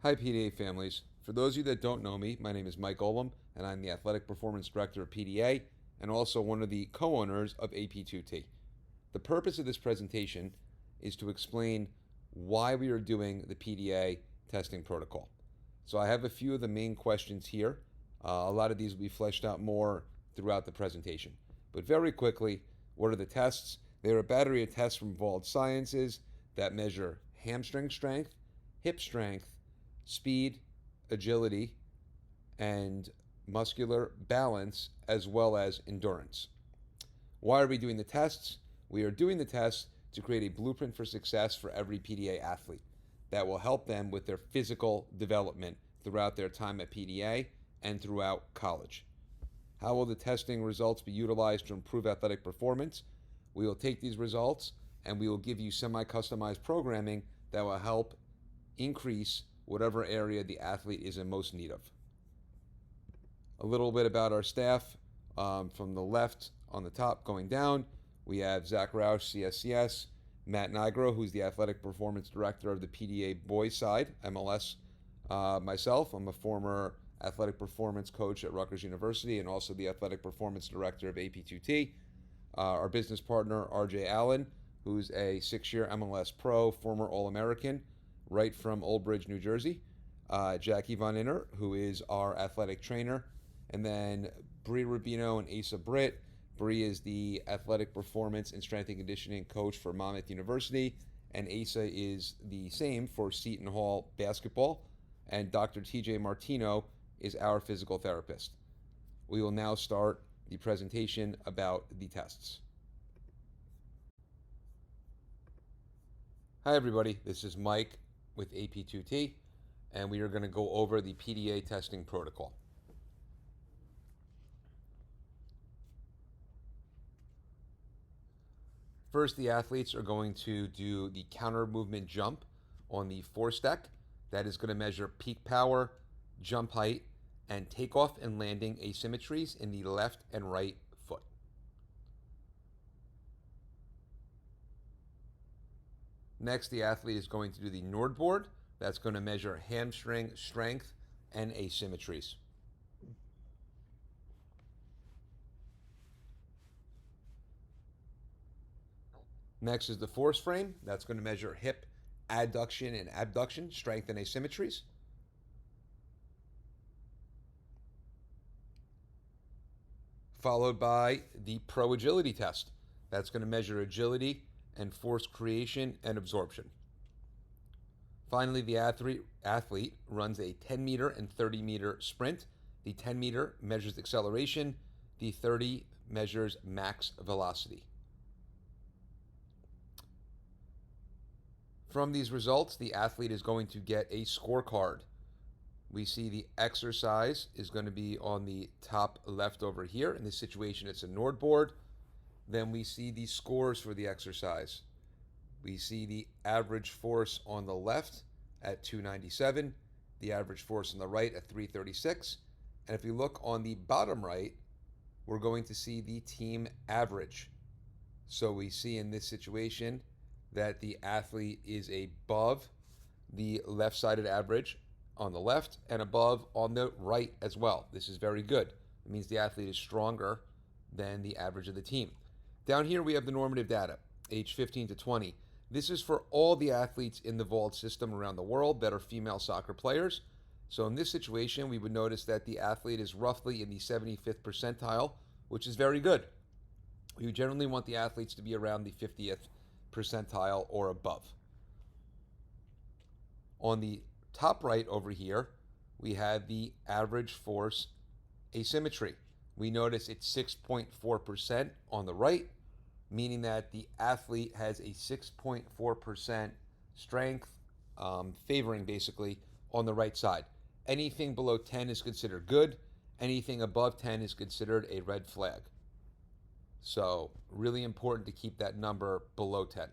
Hi, PDA families. For those of you that don't know me, my name is Mike Olam, and I'm the Athletic Performance Director of PDA and also one of the co-owners of AP2T. The purpose of this presentation is to explain why we are doing the PDA testing protocol. So I have a few of the main questions here. A lot of these will be fleshed out more throughout the presentation. But very quickly, what are the tests? They're a battery of tests from Vault Sciences that measure hamstring strength, hip strength, speed, agility, and muscular balance, as well as endurance. Why are we doing the tests? We are doing the tests to create a blueprint for success for every PDA athlete that will help them with their physical development throughout their time at PDA and throughout college. How will the testing results be utilized to improve athletic performance? We will take these results and we will give you semi-customized programming that will help increase whatever area the athlete is in most need of. A little bit about our staff. From the left on the top going down, we have Zach Roush, CSCS, Matt Nigro, who's the Athletic Performance Director of the PDA Boys side, MLS. Myself, I'm a former athletic performance coach at Rutgers University and also the Athletic Performance Director of AP2T. Our business partner, RJ Allen, who's a 6-year MLS pro, former All-American, right from Old Bridge, New Jersey. Jackie Von Inner, who is our athletic trainer. And then Bree Rubino and Asa Britt. Bree is the athletic performance and strength and conditioning coach for Monmouth University. And Asa is the same for Seton Hall basketball. And Dr. TJ Martino is our physical therapist. We will now start the presentation about the tests. Hi everybody, this is Mike with AP2T, and we are going to go over the PDA testing protocol. First, the athletes are going to do the counter movement jump on the force deck. That is going to measure peak power, jump height, and takeoff and landing asymmetries in the left and right foot. Next, the athlete is going to do the Nord board. That's going to measure hamstring strength and asymmetries. Next is the force frame. That's going to measure hip adduction and abduction, strength and asymmetries. Followed by the pro agility test. That's going to measure agility and force creation and absorption. Finally, the athlete runs a 10-meter and 30-meter sprint. The 10-meter measures acceleration. The 30 measures max velocity. From these results, the athlete is going to get a scorecard. We see the exercise is going to be on the top left over here. In this situation, it's a Nord board. Then we see the scores for the exercise. We see the average force on the left at 297, the average force on the right at 336. And if we look on the bottom right, we're going to see the team average. So we see in this situation that the athlete is above the left-sided average on the left and above on the right as well. This is very good. It means the athlete is stronger than the average of the team. Down here we have the normative data, age 15 to 20. This is for all the athletes in the Vault system around the world that are female soccer players. So in this situation, we would notice that the athlete is roughly in the 75th percentile, which is very good. We generally want the athletes to be around the 50th percentile or above. On the top right over here, we have the average force asymmetry. We notice it's 6.4% on the right, meaning that the athlete has a 6.4% strength, favoring basically on the right side. Anything below 10 is considered good. Anything above 10 is considered a red flag. So really important to keep that number below 10.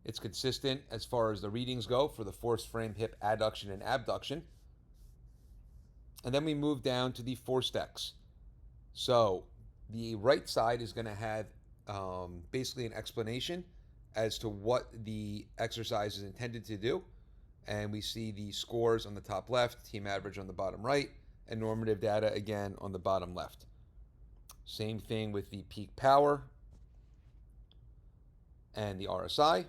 It's consistent as far as the readings go for the force frame, hip adduction and abduction. And then we move down to the force decks. So the right side is going to have basically an explanation as to what the exercise is intended to do. And we see the scores on the top left, team average on the bottom right, and normative data again on the bottom left. Same thing with the peak power and the RSI.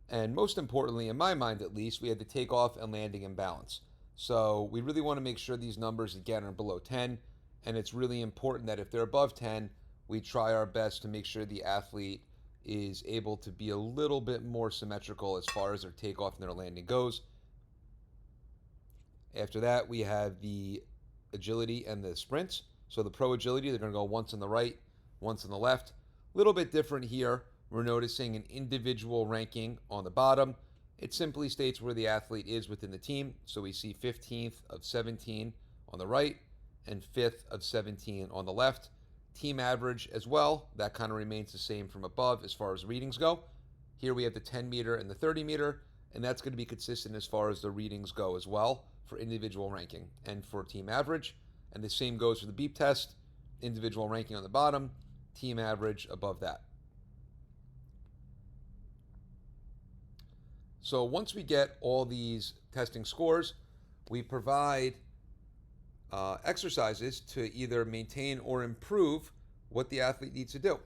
And most importantly, in my mind at least, we had the takeoff and landing imbalance. So we really want to make sure these numbers again are below 10. And it's really important that if they're above 10, we try our best to make sure the athlete is able to be a little bit more symmetrical as far as their takeoff and their landing goes. After that, we have the agility and the sprints. So the pro agility, they're going to go once on the right, once on the left. A little bit different here. We're noticing an individual ranking on the bottom. It simply states where the athlete is within the team. So we see 15th of 17 on the right and 5th of 17 on the left. Team average as well, that kind of remains the same from above as far as readings go. Here we have the 10 meter and the 30 meter, and that's going to be consistent as far as the readings go as well for individual ranking and for team average. And the same goes for the beep test, individual ranking on the bottom, team average above that. So once we get all these testing scores, we provide exercises to either maintain or improve what the athlete needs to do.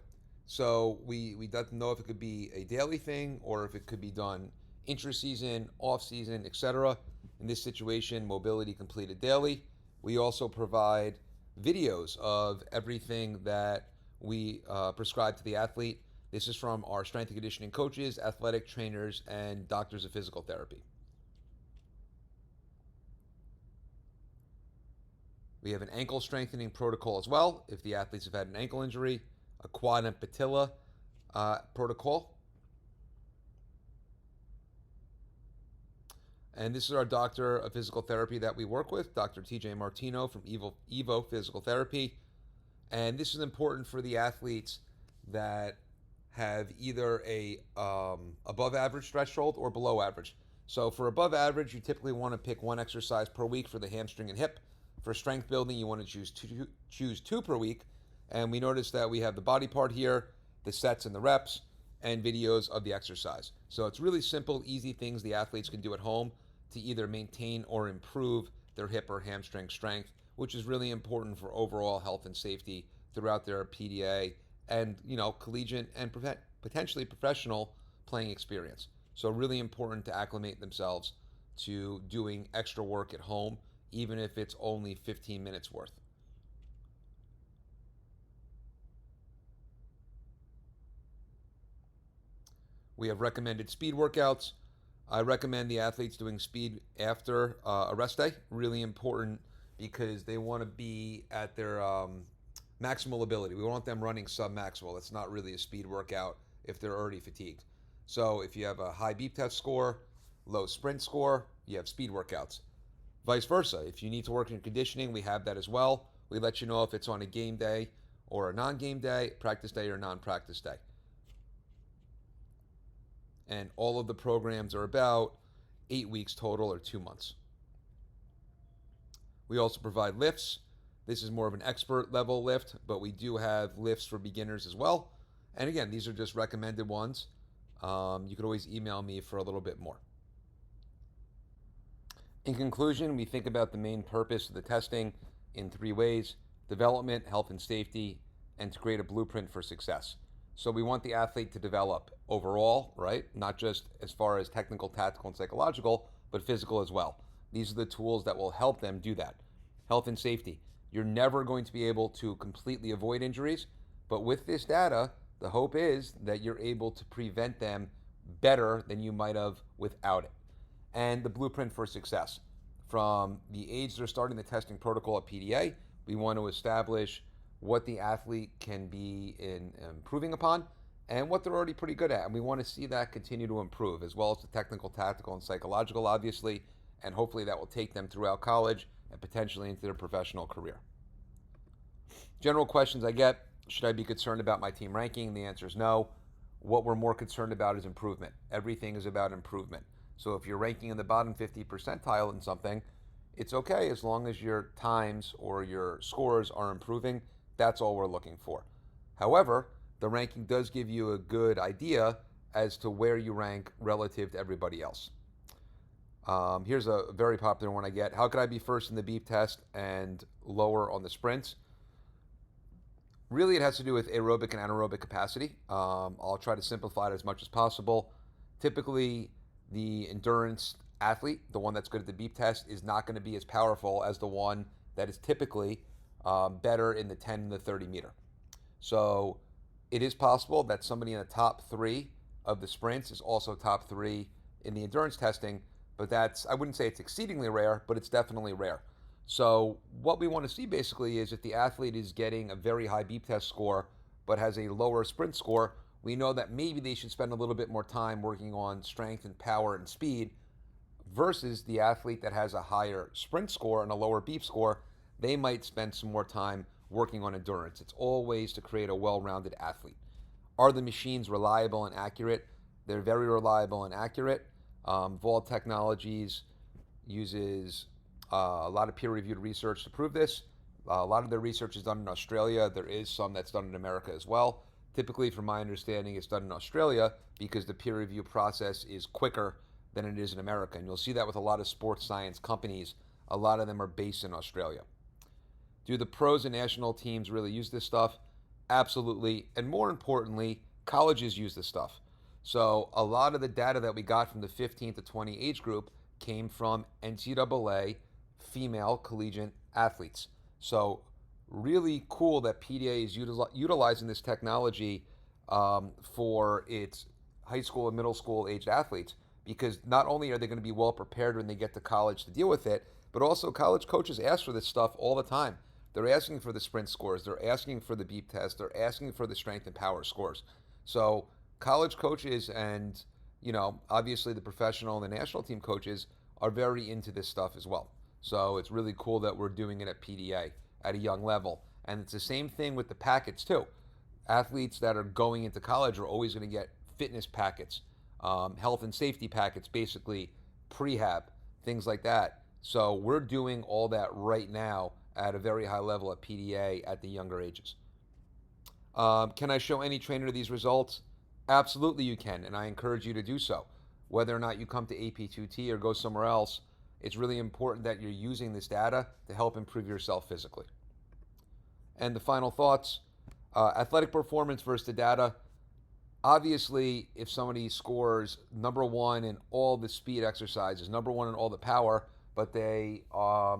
So we don't know if it could be a daily thing or if it could be done intra-season, off-season, etc. In this situation, mobility completed daily. We also provide videos of everything that we prescribe to the athlete. This is from our strength and conditioning coaches, athletic trainers, and doctors of physical therapy. We have an ankle strengthening protocol as well if the athletes have had an ankle injury, a quad and patella protocol. And this is our doctor of physical therapy that we work with, Dr. TJ Martino from Evo Physical Therapy. And this is important for the athletes that have either a above average threshold or below average. So for above average, you typically want to pick one exercise per week for the hamstring and hip. For strength building, you want to choose two per week. And we notice that we have the body part here, the sets and the reps, and videos of the exercise. So it's really simple, easy things the athletes can do at home to either maintain or improve their hip or hamstring strength, which is really important for overall health and safety throughout their PDA and collegiate and potentially professional playing experience. So really important to acclimate themselves to doing extra work at home, even if it's only 15 minutes worth. We have recommended speed workouts. I recommend the athletes doing speed after a rest day. Really important because they want to be at their maximal ability. We want them running sub-maximal. It's not really a speed workout if they're already fatigued. So if you have a high beep test score, low sprint score, you have speed workouts. Vice versa. If you need to work in conditioning, we have that as well. We let you know if it's on a game day or a non-game day, practice day or non-practice day. And all of the programs are about 8 weeks total or 2 months. We also provide lifts. This is more of an expert level lift, but we do have lifts for beginners as well. And again, these are just recommended ones. You could always email me for a little bit more. In conclusion, we think about the main purpose of the testing in 3 ways: development, health and safety, and to create a blueprint for success. So we want the athlete to develop overall, right? Not just as far as technical, tactical, and psychological, but physical as well. These are the tools that will help them do that. Health and safety. You're never going to be able to completely avoid injuries, but with this data, the hope is that you're able to prevent them better than you might have without it. And the blueprint for success. From the age they're starting the testing protocol at PDA, we want to establish what the athlete can be improving upon and what they're already pretty good at. And we want to see that continue to improve, as well as the technical, tactical, and psychological, obviously, and hopefully that will take them throughout college and potentially into their professional career. General questions I get: should I be concerned about my team ranking? The answer is no. What we're more concerned about is improvement. Everything is about improvement. So if you're ranking in the bottom 50 percentile in something, it's okay as long as your times or your scores are improving. That's all we're looking for. However, the ranking does give you a good idea as to where you rank relative to everybody else. Here's a very popular one I get. How could I be first in the beep test and lower on the sprints? Really, it has to do with aerobic and anaerobic capacity. I'll try to simplify it as much as possible. Typically, the endurance athlete, the one that's good at the beep test, is not going to be as powerful as the one that is typically better in the 10 and the 30 meter. So it is possible that somebody in the top 3 of the sprints is also top 3 in the endurance testing, but I wouldn't say it's exceedingly rare, but it's definitely rare. So what we want to see basically is if the athlete is getting a very high beep test score but has a lower sprint score, we know that maybe they should spend a little bit more time working on strength and power and speed versus the athlete that has a higher sprint score and a lower beep score. They might spend some more time working on endurance. It's all ways to create a well-rounded athlete. Are the machines reliable and accurate? They're very reliable and accurate. Vault Technologies uses a lot of peer-reviewed research to prove this. A lot of their research is done in Australia. There is some that's done in America as well. Typically, from my understanding, it's done in Australia because the peer review process is quicker than it is in America. And you'll see that with a lot of sports science companies. A lot of them are based in Australia. Do the pros and national teams really use this stuff? Absolutely. And more importantly, colleges use this stuff. So a lot of the data that we got from the 15 to 20 age group came from NCAA female collegiate athletes. So really cool that PDA is utilizing this technology for its high school and middle school aged athletes, because not only are they going to be well prepared when they get to college to deal with it, but also college coaches ask for this stuff all the time. They're asking for the sprint scores, they're asking for the beep test, they're asking for the strength and power scores. So college coaches and, obviously the professional and the national team coaches are very into this stuff as well. So it's really cool that we're doing it at PDA at a young level. And it's the same thing with the packets too. Athletes that are going into college are always going to get fitness packets, health and safety packets, basically prehab, things like that. So we're doing all that right now at a very high level at PDA at the younger ages. Can I show any trainer these results? Absolutely you can, and I encourage you to do so. Whether or not you come to AP2T or go somewhere else, it's really important that you're using this data to help improve yourself physically. And the final thoughts, athletic performance versus the data. Obviously, if somebody scores number 1 in all the speed exercises, number 1 in all the power, but they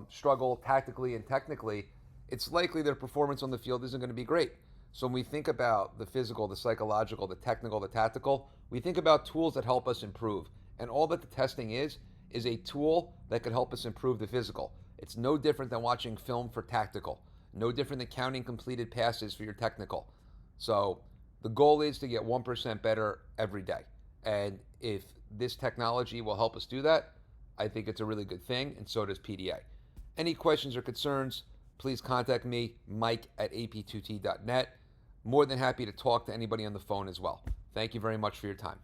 struggle tactically and technically, it's likely their performance on the field isn't going to be great. So when we think about the physical, the psychological, the technical, the tactical, we think about tools that help us improve. And all that the testing is a tool that can help us improve the physical. It's no different than watching film for tactical, no different than counting completed passes for your technical. So the goal is to get 1% better every day. And if this technology will help us do that, I think it's a really good thing, and so does PDA. Any questions or concerns, please contact me, mike@ap2t.net. More than happy to talk to anybody on the phone as well. Thank you very much for your time.